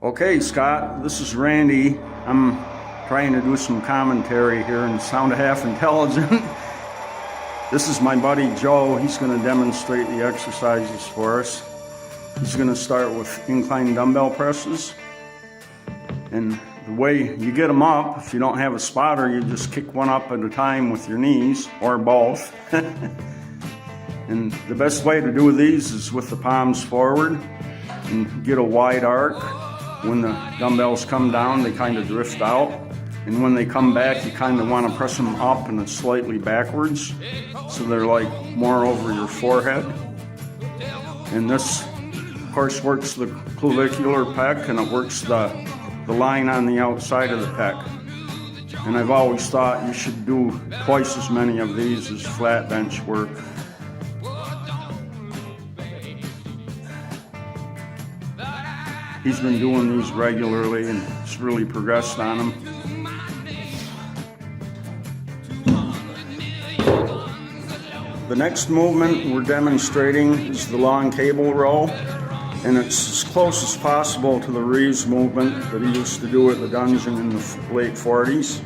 Okay, Scott, this is Randy. I'm trying to do some commentary here and sound half intelligent. This is my buddy Joe. He's going to demonstrate the exercises for us. He's going to start with incline dumbbell presses. And the way you get them up, if you don't have a spotter, you just kick one up at a time with your knees, or both. And the best way to do these is with the palms forward and get a wide arc. When the dumbbells come down, they kind of drift out. And when they come back, you kind of want to press them up and slightly backwards, so they're like more over your forehead. And this, of course, works the clavicular pec, and it works the line on the outside of the pec. And I've always thought you should do twice as many of these as flat bench work. He's been doing these regularly and it's really progressed on them. The next movement we're demonstrating is the long cable row, and it's as close as possible to the Reeves movement that he used to do at the dungeon in the late 40s.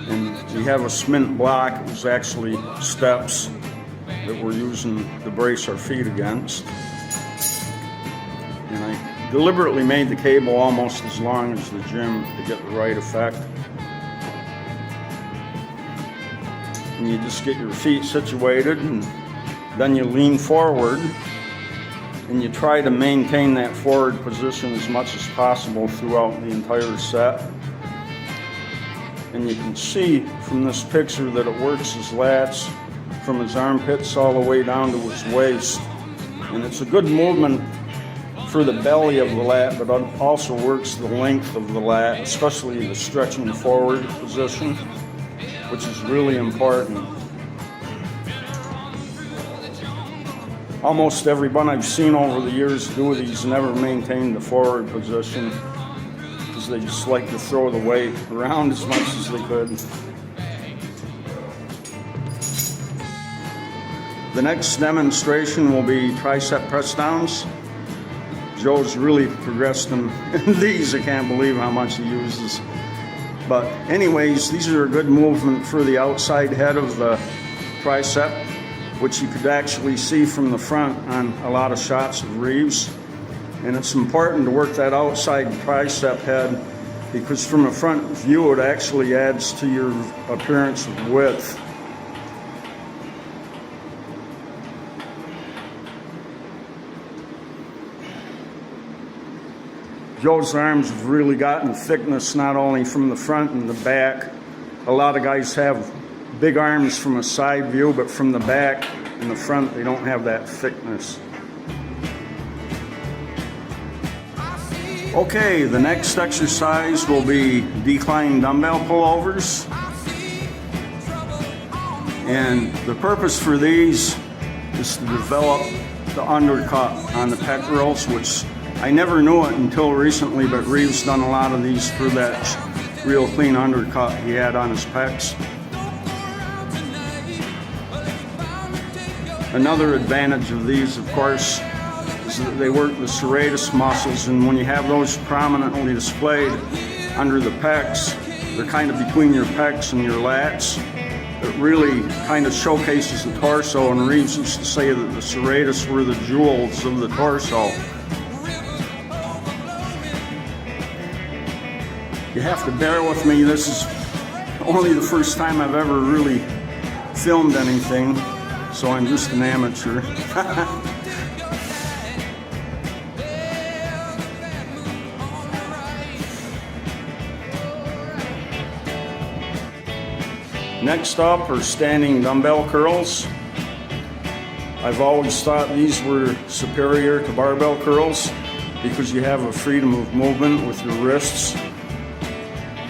And we have a cement block. It was actually steps that we're using to brace our feet against. And I deliberately made the cable almost as long as the gym to get the right effect. And you just get your feet situated, and then you lean forward and you try to maintain that forward position as much as possible throughout the entire set. And you can see from this picture that it works his lats from his armpits all the way down to his waist. And it's a good movement for the belly of the lat, but it also works the length of the lat, especially the stretching forward position, which is really important. Almost everyone I've seen over the years do these never maintain the forward position because they just like to throw the weight around as much as they could. The next demonstration will be tricep press downs. Joe's really progressed in these. I can't believe how much he uses. But anyways, these are a good movement for the outside head of the tricep, which you could actually see from the front on a lot of shots of Reeves. And it's important to work that outside tricep head because from a front view it actually adds to your appearance of width. Joe's arms have really gotten thickness not only from the front and the back. A lot of guys have big arms from a side view, but from the back and the front they don't have that thickness. Okay, the next exercise will be decline dumbbell pullovers. And the purpose for these is to develop the undercut on the pectorals, which I never knew it until recently, but Reeves done a lot of these for that real clean undercut he had on his pecs. Another advantage of these, of course, is that they work the serratus muscles, and when you have those prominently displayed under the pecs, they're kind of between your pecs and your lats. It really kind of showcases the torso, and Reeves used to say that the serratus were the jewels of the torso. You have to bear with me, this is only the first time I've ever really filmed anything, so I'm just an amateur. Next up are standing dumbbell curls. I've always thought these were superior to barbell curls because you have a freedom of movement with your wrists.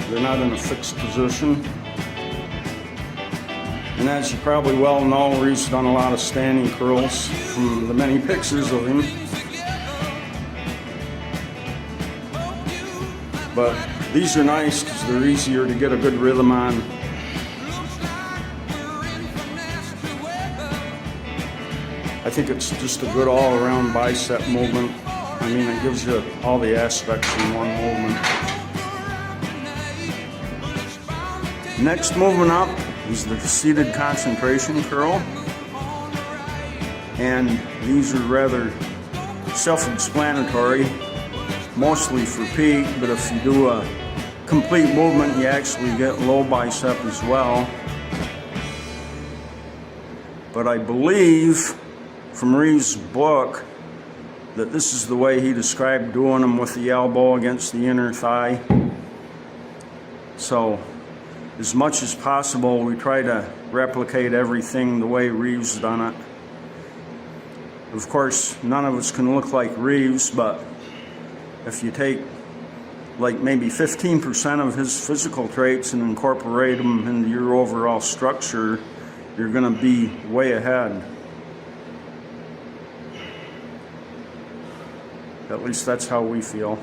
They're not in a fixed position. And as you probably well know, Reeves done a lot of standing curls from the many pictures of him. But these are nice because they're easier to get a good rhythm on. I think it's just a good all-around bicep movement I mean, it gives you all the aspects in one movement. Next movement up is the seated concentration curl. And these are rather self-explanatory, mostly for peak, but if you do a complete movement, you actually get low bicep as well. But I believe from Reeves' book that this is the way he described doing them, with the elbow against the inner thigh. So as much as possible, we try to replicate everything the way Reeves done it. Of course, none of us can look like Reeves, but if you take like maybe 15% of his physical traits and incorporate them into your overall structure, you're going to be way ahead. At least that's how we feel.